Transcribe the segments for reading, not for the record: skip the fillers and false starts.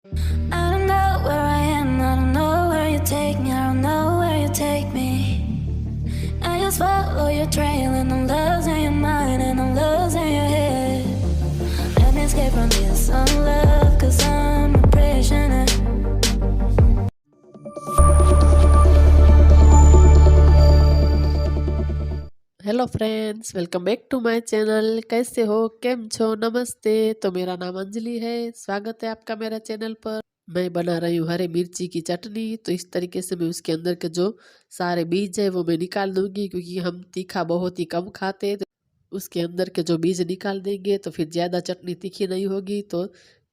I don't know where I am, I don't know where you take me, I don't know where you take me. I just follow your trail and I'm losing your mind and I'm losing your head. Let me escape from this unlove, cause I'm a prisoner. Hello friends, welcome back to my channel. कैसे हो, केम छो, नमस्ते। तो मेरा नाम अंजलि है। स्वागत है आपका मेरा चैनल पर। मैं बना रही हूँ हरे मिर्ची की चटनी। तो इस तरीके से मैं उसके अंदर के जो सारे बीज है वो मैं निकाल दूंगी, क्योंकि हम तीखा बहुत ही कम खाते हैं। तो उसके अंदर के जो बीज निकाल देंगे तो फिर ज़्यादा चटनी तीखी नहीं होगी। तो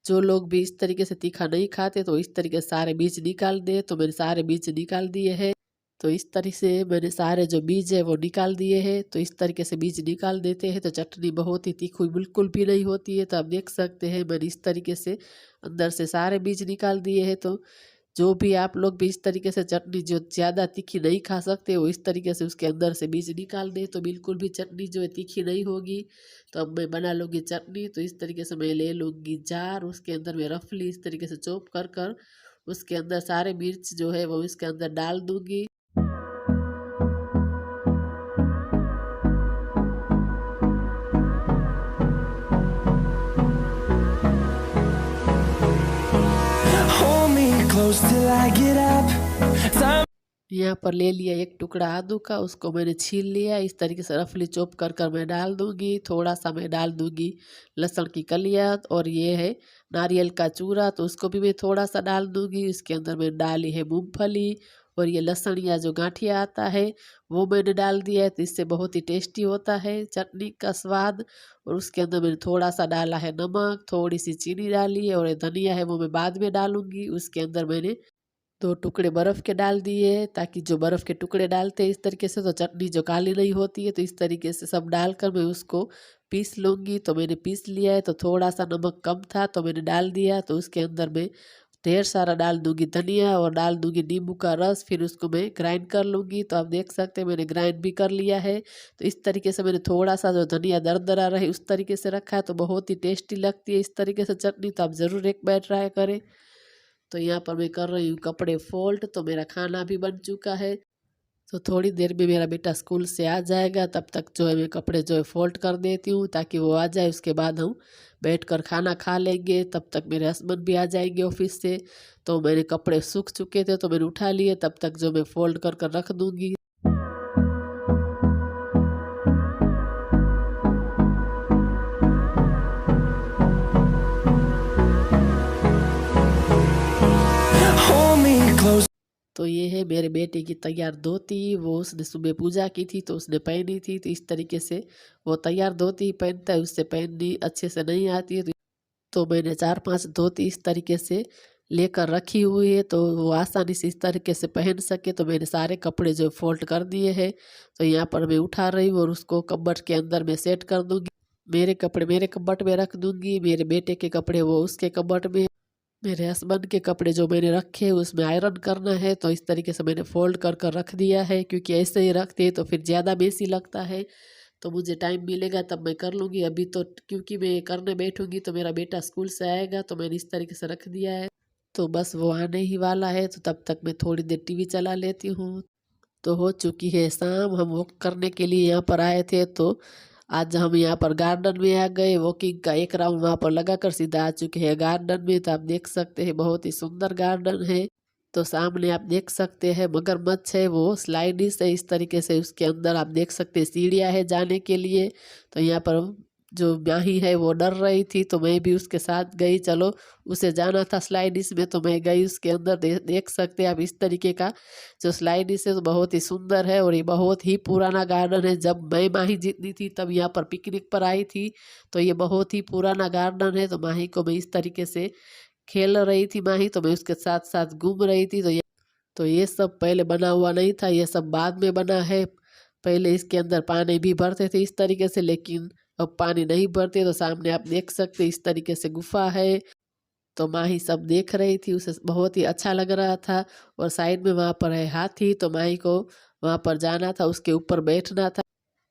जो लोग भी इस तरीके से तीखा नहीं खाते तो इस तरीके से सारे बीज निकाल दे। तो मैंने सारे बीज निकाल दिए हैं। तो इस तरह से मैंने सारे जो बीज है वो निकाल दिए हैं। तो इस तरीके से बीज निकाल देते हैं तो चटनी बहुत ही तीखी बिल्कुल भी नहीं होती है। तो आप देख सकते हैं मैंने इस तरीके से अंदर से सारे बीज निकाल दिए हैं। तो जो भी आप लोग भी इस तरीके से चटनी जो ज़्यादा तीखी नहीं खा सकते वो इस तरीके से उसके अंदर से बीज निकाल दें तो बिल्कुल भी चटनी जो है तीखी नहीं होगी। तो अब मैं बना लूँगी चटनी। तो इस तरीके से मैं ले लूँगी जार, उसके अंदर मैं रफली इस तरीके से चॉप कर कर उसके अंदर सारे मिर्च जो है वो इसके अंदर डाल दूँगी। Hold me close till I get up. Time यहाँ पर ले लिया एक टुकड़ा आदू का, उसको मैंने छील लिया। इस तरीके से रफली चॉप कर कर मैं डाल दूंगी। थोड़ा सा मैं डाल दूंगी लहसुन की कलियाँ, और ये है नारियल का चूरा तो उसको भी मैं थोड़ा सा डाल दूंगी। इसके अंदर मैंने डाली है मूंगफली, और ये लहसुन या जो गांठिया आता है वो मैंने डाल दिया है। तो इससे बहुत ही टेस्टी होता है चटनी का स्वाद। और उसके अंदर मैंने थोड़ा सा डाला है नमक, थोड़ी सी चीनी डाली है, और ये धनिया है वो मैं बाद में डालूंगी। उसके अंदर मैंने 2 टुकड़े बर्फ़ के डाल दिए, ताकि जो बर्फ़ के टुकड़े डालते हैं इस तरीके से तो चटनी जो काली नहीं होती है। तो इस तरीके से सब डालकर मैं उसको पीस लूँगी। तो मैंने पीस लिया है। तो थोड़ा-सा नमक कम था तो मैंने डाल दिया। तो उसके अंदर मैं ढेर सारा डाल दूँगी धनिया, और डाल दूँगी नींबू का रस, फिर उसको मैं ग्राइंड कर लूँगी। तो आप देख सकते हैं मैंने ग्राइंड भी कर लिया है। तो इस तरीके से मैंने थोड़ा-सा जो धनिया दरदरा रहे उस तरीके से रखा है। तो बहुत ही टेस्टी लगती है इस तरीके से चटनी। तो आप ज़रूर एक बार ट्राई करें। तो यहाँ पर मैं कर रही हूँ कपड़े फोल्ड। तो मेरा खाना भी बन चुका है। तो थोड़ी देर में मेरा बेटा स्कूल से आ जाएगा, तब तक जो है मैं कपड़े जो है फोल्ड कर देती हूँ ताकि वो आ जाए। उसके बाद हम बैठकर खाना खा लेंगे। तब तक मेरे हस्बैंड भी आ जाएंगे ऑफिस से। तो मेरे कपड़े सूख चुके थे तो मैंने उठा लिए। तब तक जो मैं फोल्ड कर कर रख दूँगी। hold me close. तो ये है मेरे बेटे की तैयार धोती। वो उसने सुबह पूजा की थी तो उसने पहनी थी। तो इस तरीके से वो तैयार धोती पहनता है, उससे पहननी अच्छे से नहीं आती है। तो मैंने 4-5 धोती इस तरीके से लेकर रखी हुई है, तो वो आसानी से इस तरीके से पहन सके। तो मैंने सारे कपड़े जो फोल्ड कर दिए हैं। तो यहाँ पर मैं उठा रही हूँ और उसको कबर्ड के अंदर मैं सेट कर दूँगी। मेरे कपड़े मेरे कबर्ड में रख दूँगी, मेरे बेटे के कपड़े वो उसके कबर्ड में। मेरे हस्बैंड के कपड़े जो मैंने रखे हैं उसमें आयरन करना है। तो इस तरीके से मैंने फोल्ड कर कर रख दिया है, क्योंकि ऐसे ही रखते हैं तो फिर ज़्यादा मेसी लगता है। तो मुझे टाइम मिलेगा तब मैं कर लूँगी। अभी तो क्योंकि मैं करने बैठूँगी तो मेरा बेटा स्कूल से आएगा, तो मैंने इस तरीके से रख दिया है। तो बस वो आने ही वाला है, तो तब तक मैं थोड़ी देर टीवी चला लेती हूँ। तो हो चुकी है शाम। हम वॉक करने के लिए यहाँ पर आए थे। तो आज हम यहाँ पर गार्डन में आ गए। वॉकिंग का एक राउंड वहाँ पर लगाकर सीधा आ चुके हैं गार्डन में। तो आप देख सकते हैं बहुत ही सुंदर गार्डन है। तो सामने आप देख सकते हैं मगरमच्छ है, वो स्लाइडिस है इस तरीके से। उसके अंदर आप देख सकते हैं सीढ़ियाँ है जाने के लिए। तो यहाँ पर जो ब्याही है वो डर रही थी तो मैं भी उसके साथ गई। चलो, उसे जाना था स्लाइडिस में तो मैं गई उसके अंदर। देख सकते हैं आप इस तरीके का जो स्लाइडिस है तो बहुत ही सुंदर है। और ये बहुत ही पुराना गार्डन है। जब मैं माही जितनी थी तब यहाँ पर पिकनिक पर आई थी। तो ये बहुत ही पुराना गार्डन है। तो माही को मैं इस तरीके से खेल रही थी माही, तो मैं उसके साथ साथ घूम रही थी। तो ये सब पहले बना हुआ नहीं था, ये सब बाद में बना है। पहले इसके अंदर पानी भी भरते थे इस तरीके से, लेकिन अब पानी नहीं भरते। तो सामने आप देख सकते इस तरीके से गुफा है। तो माही सब देख रही थी, उसे बहुत ही अच्छा लग रहा था। और साइड में वहाँ पर है हाथी, तो माही को वहाँ पर जाना था, उसके ऊपर बैठना था।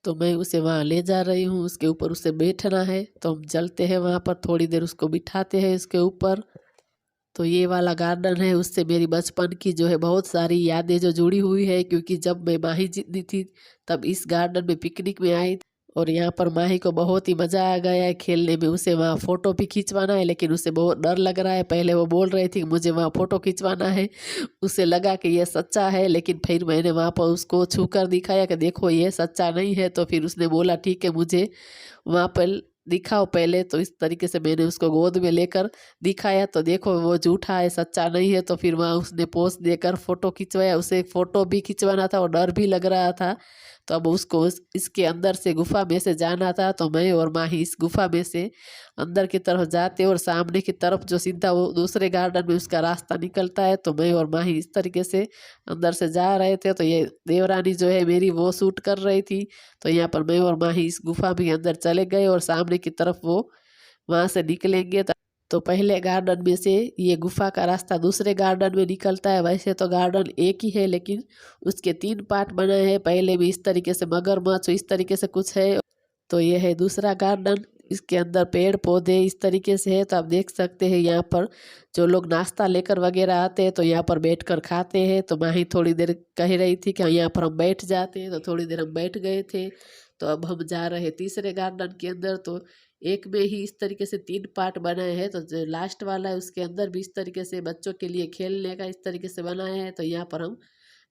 तो मैं उसे वहाँ ले जा रही हूँ, उसके ऊपर उसे बैठना है। तो हम चलते हैं वहाँ पर, थोड़ी देर उसको बिठाते हैं इसके ऊपर। तो ये वाला गार्डन है, उससे मेरी बचपन की जो है बहुत सारी यादें जो जुड़ी हुई है, क्योंकि जब मैं माही जितनी थी तब इस गार्डन में पिकनिक में आई और यहाँ पर माही को बहुत ही मज़ा आ गया है खेलने में। उसे वहाँ फ़ोटो भी खिंचवाना है, लेकिन उसे बहुत डर लग रहा है। पहले वो बोल रही थी कि मुझे वहाँ फ़ोटो खिंचवाना है, उसे लगा कि ये सच्चा है, लेकिन फिर मैंने वहाँ पर उसको छू कर दिखाया कि देखो ये सच्चा नहीं है। तो फिर उसने बोला ठीक है, मुझे वहाँ पर दिखाओ पहले। तो इस तरीके से मैंने उसको गोद में लेकर दिखाया, तो देखो वो झूठा है, सच्चा नहीं है। तो फिर वहाँ उसने पोज देकर फ़ोटो खिंचवाया। उसे फ़ोटो भी खिंचवाना था और डर भी लग रहा था। तो अब उसको इसके अंदर से गुफा में से जाना था। तो मैं और माही इस गुफा में से अंदर की तरफ जाते और सामने की तरफ जो सीधा वो दूसरे गार्डन में उसका रास्ता निकलता है। तो मैं और माही इस तरीके से अंदर से जा रहे थे। तो ये देवरानी जो है मेरी वो शूट कर रही थी। तो यहाँ पर मैं और माही इस गुफा में अंदर चले गए और सामने की तरफ वो वहाँ से निकलेंगे। तो पहले गार्डन में से ये गुफा का रास्ता दूसरे गार्डन में निकलता है। वैसे तो गार्डन एक ही है, लेकिन उसके 3 पार्ट बने हैं। पहले भी इस तरीके से मगरमच्छ इस तरीके से कुछ है। तो ये है दूसरा गार्डन, इसके अंदर पेड़ पौधे इस तरीके से है। तो आप देख सकते हैं यहाँ पर जो लोग नाश्ता लेकर वगैरह आते हैं तो यहाँ पर बैठकर खाते हैं। तो माही थोड़ी देर कह रही थी कि यहाँ पर हम बैठ जाते हैं, तो थोड़ी देर हम बैठ गए थे। तो अब हम जा रहे हैं तीसरे गार्डन के अंदर। तो एक में ही इस तरीके से 3 पार्ट बनाए हैं। तो जो लास्ट वाला है उसके अंदर भी इस तरीके से बच्चों के लिए खेलने का इस तरीके से बनाए हैं। तो यहाँ पर हम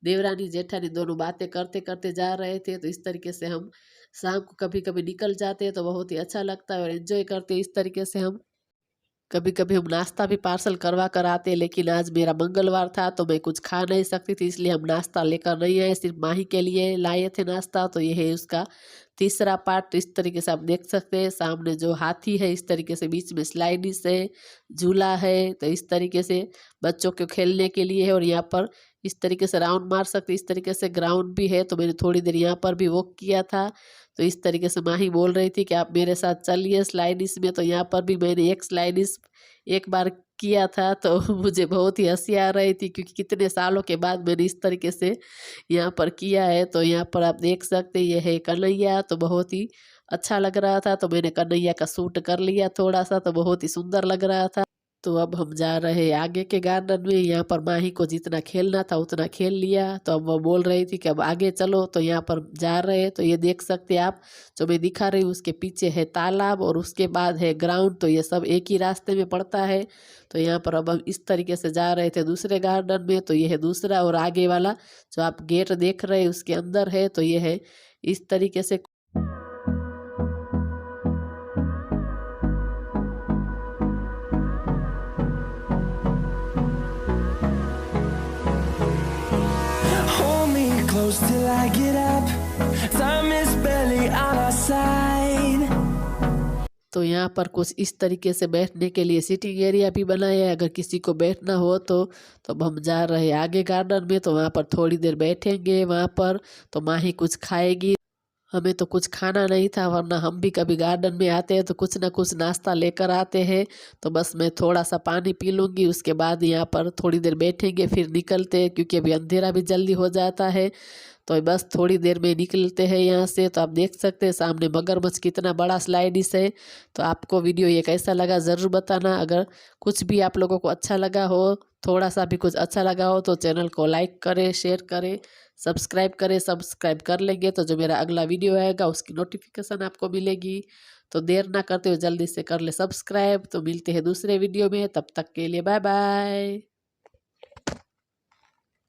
देवरानी जेठानी दोनों बातें करते करते जा रहे थे। तो इस तरीके से हम शाम को कभी कभी निकल जाते हैं, तो बहुत ही अच्छा लगता है और एंजॉय करते हैं इस तरीके से हम। कभी कभी हम नाश्ता भी पार्सल करवा कर आते, लेकिन आज मेरा मंगलवार था तो मैं कुछ खा नहीं सकती थी, इसलिए हम नाश्ता लेकर नहीं आए, सिर्फ माही के लिए लाए थे नाश्ता। तो ये है उसका तीसरा पार्ट। तो इस तरीके से आप देख सकते हैं सामने जो हाथी है, इस तरीके से बीच में स्लाइडिस है, झूला है। तो इस तरीके से बच्चों को खेलने के लिए है और यहाँ पर इस तरीके से राउंड मार सकते, इस तरीके से ग्राउंड भी है। तो मैंने थोड़ी देर यहाँ पर भी वॉक किया था। तो इस तरीके से माही बोल रही थी कि आप मेरे साथ चलिए स्लाइडिस में। तो यहाँ पर भी मैंने एक स्लाइडिस एक बार किया था। तो मुझे बहुत ही हंसी आ रही थी, क्योंकि कितने सालों के बाद मैंने इस तरीके से यहाँ पर किया है। तो यहाँ पर आप देख सकते हैं ये है कन्हैया। तो बहुत ही अच्छा लग रहा था, तो मैंने कन्हैया का शूट कर लिया थोड़ा सा, तो बहुत ही सुंदर लग रहा था। तो अब हम जा रहे हैं आगे के गार्डन में। यहाँ पर माही को जितना खेलना था उतना खेल लिया। तो अब वो बोल रही थी कि अब आगे चलो। तो यहाँ पर जा रहे हैं। तो ये देख सकते हैं आप, जो मैं दिखा रही हूँ उसके पीछे है तालाब और उसके बाद है ग्राउंड। तो ये सब एक ही रास्ते में पड़ता है। तो यहाँ पर अब हम इस तरीके से जा रहे थे दूसरे गार्डन में। तो ये है दूसरा, और आगे वाला जो आप गेट देख रहे हैं उसके अंदर है। तो ये है इस तरीके से। Hold me close till I get up. Time is barely on our side. तो यहाँ पर कुछ इस तरीके से बैठने के लिए सीटिंग एरिया भी बनाया है, अगर किसी को बैठना हो तो। अब हम जा रहे हैं आगे गार्डन में। तो वहाँ पर थोड़ी देर बैठेंगे वहाँ पर। तो माही कुछ खाएगी, हमें तो कुछ खाना नहीं था, वरना हम भी कभी गार्डन में आते हैं तो कुछ ना कुछ नाश्ता लेकर आते हैं। तो बस मैं थोड़ा सा पानी पी लूँगी, उसके बाद यहाँ पर थोड़ी देर बैठेंगे, फिर निकलते हैं, क्योंकि अभी अंधेरा भी जल्दी हो जाता है। तो बस थोड़ी देर में निकलते हैं यहाँ से। तो आप देख सकते हैं सामने मगरमच्छ कितना बड़ा स्लाइडिस है। तो आपको वीडियो ये कैसा लगा ज़रूर बताना। अगर कुछ भी आप लोगों को अच्छा लगा हो, थोड़ा सा भी कुछ अच्छा लगा हो, तो चैनल को लाइक करें, शेयर करें, सब्सक्राइब करें। सब्सक्राइब कर लेंगे तो जो मेरा अगला वीडियो आएगा उसकी नोटिफिकेशन आपको मिलेगी। तो देर ना करते हुए जल्दी से कर ले सब्सक्राइब। तो मिलते हैं दूसरे वीडियो में, तब तक के लिए बाय बाय।